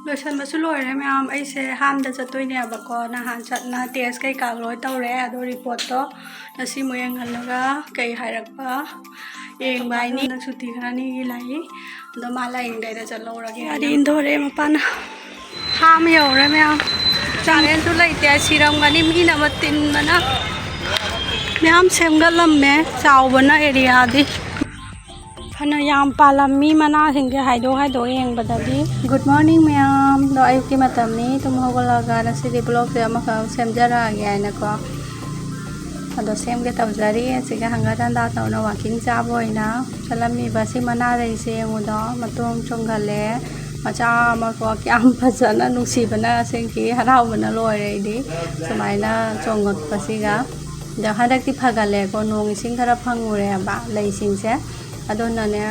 लोइसनबसु लोइरे ma'am ऐसे हामदा चतोइनेबको नहान Chatna test कई का लोइ तौरे अदो रिपोर्ट तो नसी मोयंग हलगा कई हायरकपा येंग बाइनी न सुती खरानी लाई दो माला इंगदाइदा चलोरगे अदि इंदोरे मपान हाम यौरे मैम चालेन तो लैते सिरमगनी मीना मतिन बना मैम सेमगलम्मे चावबना एरिया दि फना याम पालमी मना सिंगे हाइदो हाइदो येंबददी गुड मॉर्निंग मैम दो अयुकी मतमनी तुम होगलगा नसिदि ब्लॉग से अमका सेमजरागे आइनाको अदो सेमगे तवजरी सिगा हंगा दांदा तौना वाकिंग चाबोइना चलमी बसी मना रैसे येंगुदो मतोम चोंगले मचा अमको क्याम फजना नुसीबना सिंगी हरावबना लोइरेदि सुमाइना चोंगतपसिगा द हदक्ति फगले को नोंग इसिंग खरा फंगुरेबा लैसिंगसे अदोनने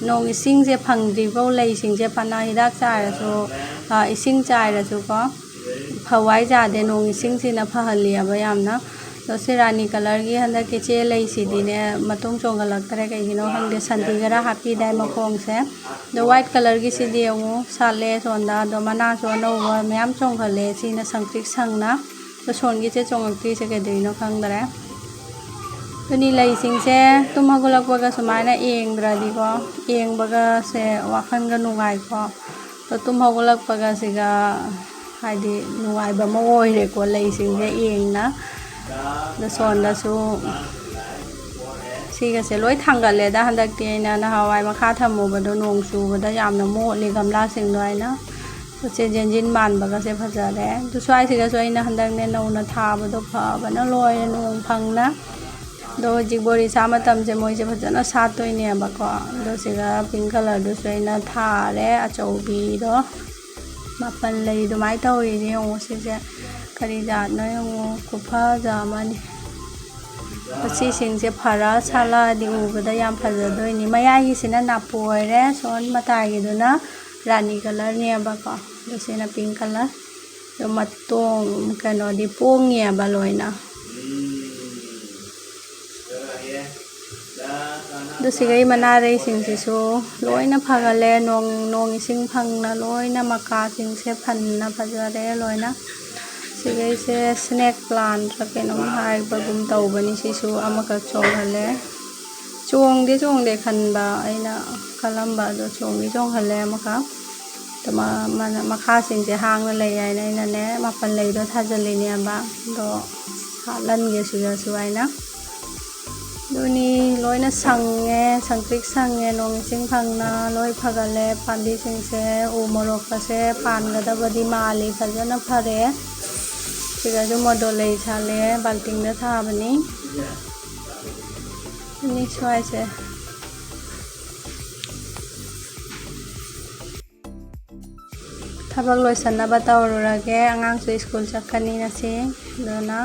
नोंग इसिंग से फंगद्रिबो लैसिंग से फना हिदाक चारसु इसिंग चारसु को फवाई जादे नोंग इसिंग सिना फहलियाबा यामना तो सिरानी कलर की हंदा के चे लैसिदिने मतुंग चोंगलक्तरे कइगिनो हंदे संति गरा हापी दाइ मखोंग से दो व्हाइट कलर की सिदि यंगु साले सोंदा दो मना सो नौवा मैम चोंगले सिना संक्रिक संगना तो सोनगी से चोंगक्ति से कइदिनो खंगदरे तनी लैसिंग से तुम हगुलकबगा सुमाइना येंगद्रादिको येंगबगा से वाखनगा नुगाइको तो तुम हगुलकबगा सिगा हाइदि नुगाइबा म ओइरेको लैसिंग से येंगना द सोंदासु सिगासे लोइ थांगलेदा हंदक्ति आइना नहावाइ मखा थमुबदो नोंग चुबदा यामना मोले गमला सिंगदो आइना से जेंजिन मानबगा से फजरे तो स्वाइ सिगासु आइना हंदकने नौना थाबदो फबना लोइ नोंग फंगना दो जिगोरी सामा तमसे मोइसे फजना सातोइनेबको दो सिगा पिंक कलर दो सोइना थारे अचौबी दो मापन लई दुमाइ तौरिने ओसिसे करी जानो यंगो कुफा जामानी पसी सिंगसे फरा साला दि उबदा याम फजदोइनी मयागी सिना नापोइरे सोन मतागी दुना रानी कलर नेबको दो सिना पिंक कलर दो मतोंग कनो दि पोंगेबा लोइना दुसिगै मना रैसिंगसिसु लोइना फगले नोंग इसिंग फंगना लोइना मका सिंगसे फन्ना फजरे लोइना सिगै से स्नेक प्लांट रकेनो हाइबगुम तौबनी सिसु अमका चोंगले चोंगदे खनबा आइना कलम्बा दो चोंगी चोंगले मका तो मखा सिंगसे हांगना लै आइना ने मापन लैदो थाजलिनेबा दो हालनगे सिगासु आइना दुनी लोइना संगे संक्रिक संगे नोंग इसिंग फंगना लोइ फगले पांदी सिंगसे उ मोरोकसे पानगदबदि माली फजना फरे सिगाजु मदोलै छाले बाल्टिंगदा थाबनी नि स्वाइसे थबक लोइसन्नबा तौरुरगे आंगांसु स्कूल चक्कनी नसि दोना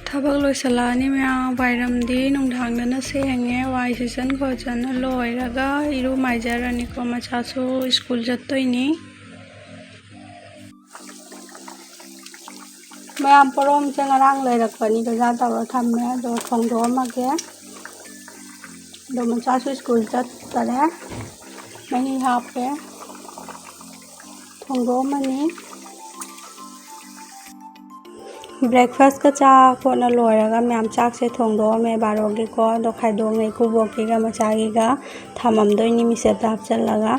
थबक लोइसलानी मैम वाइरमदी नुंधांगदना सेंगे वाइ सिजन खोजना लोइरगा इरु माइजरानिको मचासु स्कूल चत्तोइनी मैम परोम से ngarang लेरकपनी गजा तौर थम्मे दो थोंदोमगे दो मचासु स्कूल चत्तरे मही हापे थोंदोमनी ब्रेकफास्ट का चा खोना लोइरगा मैम चाक से थोंदोमे बारोगे को दो खाइदोंगे कुबोकीगा मचागीगा थाममदोइनी मिसेब हापचलगा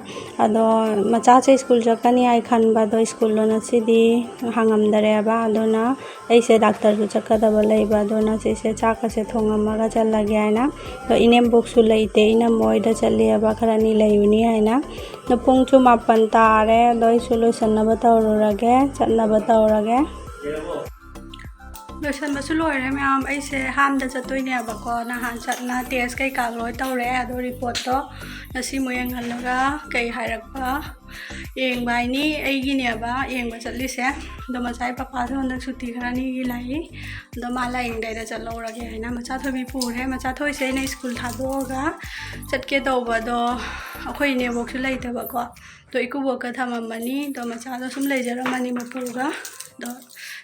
अदो मचा से स्कूल चक्कनी आइ खनबा दो स्कूल लोना सिदि हांगमदरेबा अदोना ऐसे डॉक्टर जु चक्कदबा लैबा अदोना से चाक से थोंगमगा चलगे आइना तो इनेम बुक्सु लैते इना मोइदा चलेबा खरानी लैउनी आइना न पुंगचु मापन तारे दो सोलुसनबा तौरुरगे चतनबा तौरगे लोइसनबसु लोइरे मैम ऐसे हामदा चतोइनेबको नहान चतना टेस्ट कई का लोइ तौरे अदो रिपोर्ट तो नसी मोयंग हलगा कई हायरकपा येंग बाइनी ऐगिनेबा येंगबा चलिसे दो मचाई पापा तो हंदक सुती खरानी लाई दो माला इंगदाइदा चलोरगे हैना मचा थोबी पुरे मचा थोइसे ने स्कूल थादोगा चटके तौबदो अखोइ नेबोकसु लैतबको तो इकुबोका थममनी दो मचा दो सुम लैजरमनी मपुगा दो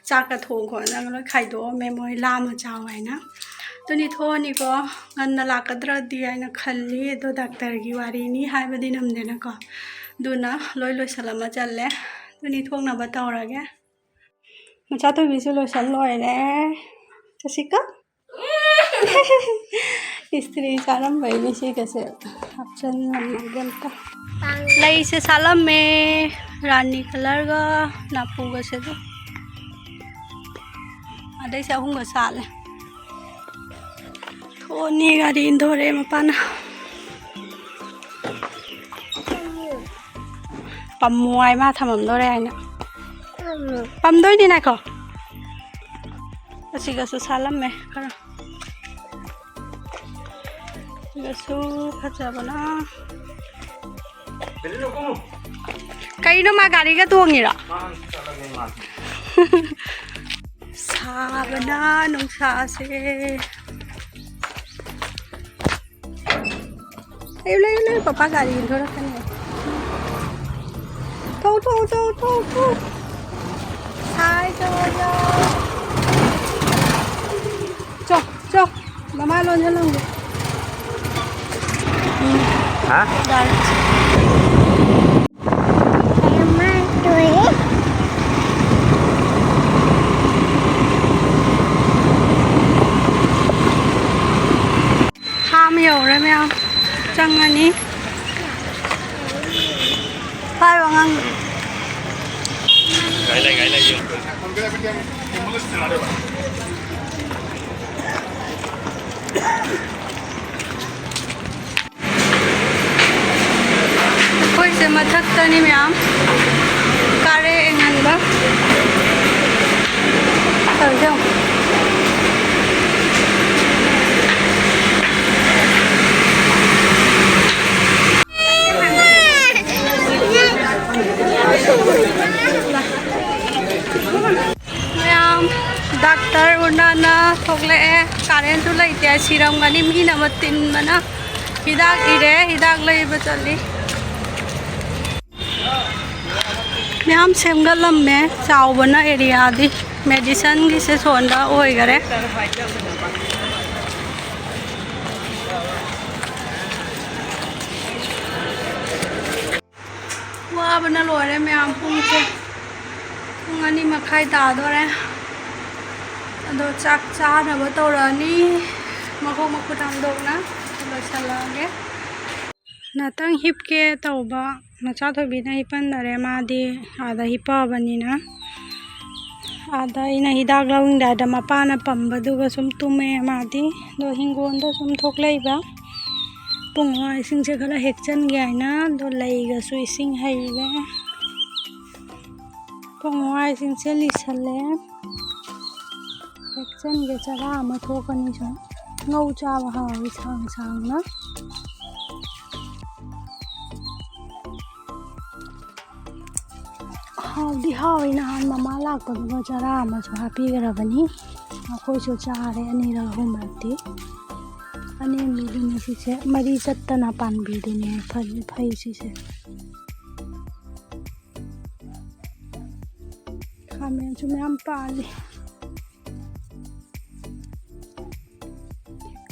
चाका थोंग खोना लो खाइदो मे मोइ लामा चाव हैना तुनी थोनी को गन्ना लाकद्रा दिया ना खल्ली तो डॉक्टर की वारी नी हाय बदी नमदे ना को दुना लोय लोय सलामा चले तुनी थोंग ना बताओ रगे मचा तो बिजु लोय सल लोय रे चसिका स्त्री सालम भाई मिसी कैसे ऑप्शन नंबर गलता लई से सालम में रानी कलर का नापू कैसे तो आधे से हूँ साले थोनी गाड़ी इंदोरे मपाना पम्मुआई मा थमम दोरे आइना पम दोई दी ना को असी गसु सालम में करा गसु खचा बना कई नो मा गाड़ी का तुंगिरा साबना नुंसा से ले पापा गाड़ी थोड़ा कने तो साई चो मामा लोन चलूंगी हाँ चंगनी पाई वांग गाइला ये कोई से मथक तनी मैम कारे एंगनबा चल जाओ डॉक्टर उन्ना थोकले कारेंट तो लेते सिरम गनी मी नम तीन मना हिदाक इरे हिदाक लेब चली मैम सेमगलम में चावबना एरिया दी मेडिसिन की से सोंदा होइगरे वाबना लोरे मैम पुंग से पुंगनी मखाई तादोरे अदो चाक चानब तौरनी मखो मखु थांदोना लोसलागे नातंग हिपके तौबा मचा थोबिना हिपनदरे मादी आदा हिपाबनिना आदा इना हिदाक लविंगदा मपाना पंबदुगा सुम तुमे मादी दो हिंगोंदो सुम थोकलेबा पुंगवा इसिंग से खला हेक्चन गयाना दो लईगा सु इसिंग हाइले पुंगवा इसिंग से लिसले हेक्चन के चरा अमा थोकनी सो ngau चावा हावी सांग सांग ना हावी हावी नहान ममा लाकपदुगा चरा अमा सो हापीगरबनी अखोय सो चारे अनिरा हुमरती अने मिलुनी सिसे मरी चत्तना पानबीदुने फई सिसे खामेन सु मैम पाली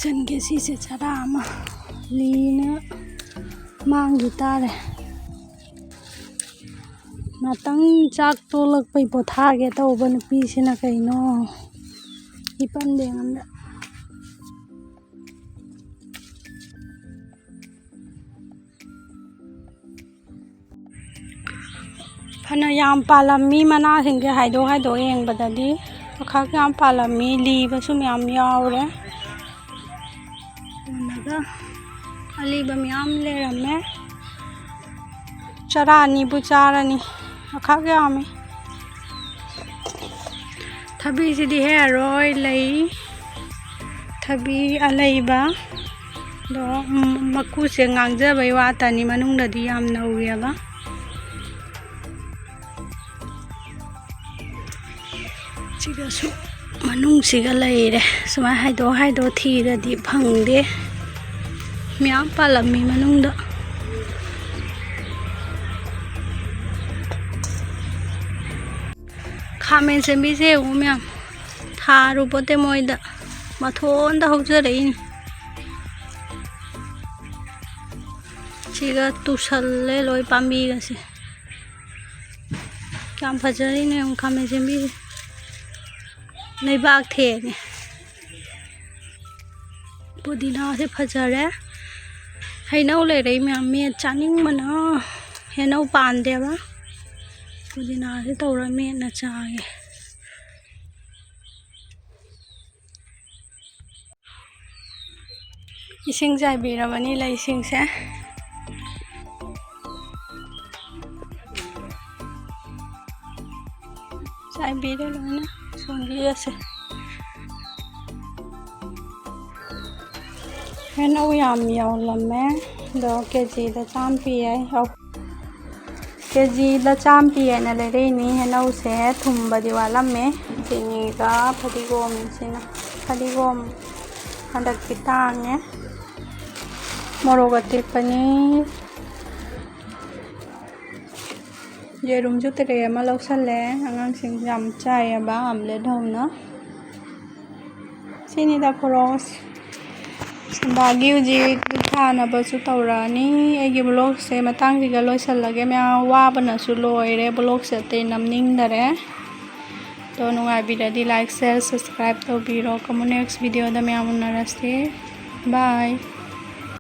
चन के सिसे चरा अमा लीना मांगी तारे नातंग चाक तोलक पई पोथागे तौबा नुपीसिना कइनो हिपन देंगन फना याम पालमी मना सिंगे हाइदो येंगबददी अखाक याम पालमी लीबसु म्याम यावरे उनगा अलीब म्याम लेरमे चरा अनीबु चारनी अखाक यामे थबी सिदी है रोय लई थबी अलैबा दो मकु से ngangjabay watani manungdadi yam nawriaba सिगसु मनुंग सिगा लेरे सुमा हाइदो थीरदी फंगदे म्याम पालमी मनुंगदा खामेन से भी से म्याम थारुपोते मोइदा ꯃꯊꯣꯟꯗ ꯍꯧꯖꯔꯛꯏꯅꯤ ꯁꯤꯒ ꯇꯨꯁꯜꯂꯦ ꯂꯣꯏ ꯄꯥꯝꯕꯤꯒꯁꯦ ꯌꯥꯝ ꯐꯖꯔꯤꯅꯦ ꯌꯥꯝ ꯈꯥꯃꯦꯟ ꯁꯦꯝꯕꯤꯁꯦ ꯂꯩꯕꯥꯛ ꯊꯦꯡꯉꯦ ꯄꯨꯗꯤꯅꯥꯁꯦ ꯐꯖꯔꯦ ꯍꯩꯅꯧ ꯂꯩꯔꯛꯏ ꯃꯌꯥꯝ ꯃꯦꯠ ꯆꯥꯅꯤꯡꯕꯅ ꯍꯩꯅꯧ ꯄꯥꯟꯗꯦꯕ ꯄꯨꯗꯤꯅꯥꯁꯦ ꯇꯧꯔ ꯃꯦꯠꯅ ꯆꯥꯒꯦ इसिंग चाइबीरबनी लैसिंगसे चाइबीरे लोना सोनबीरसे हेनौ याम यौलमे दो केजी दा चाम पिए केजी दा चाम पिए ना लेरेनी हेनौ से थुम्बदी वालमे चिनीगा फदिगोम सिना फदिगोम हंदक पितांगे मोरोग अटेपनी येरुमजु तरे अमा लौसल्ले आंगांसिंग याम चाइबा आमलेट हौना सिनीदा खरोस संबागी उजिक थानाबसु तौरानी एगी ब्लॉग से मतंगसिगा लोइसल्लगे मैं वाबनासु लोइरे ब्लॉग से ते नमनिंगदरे तो नुंगाइबिरदि लाइक शेयर सब्सक्राइब तौबिरो कमु नेक्स्ट वीडियो दा मैं उन्नरसे बाय।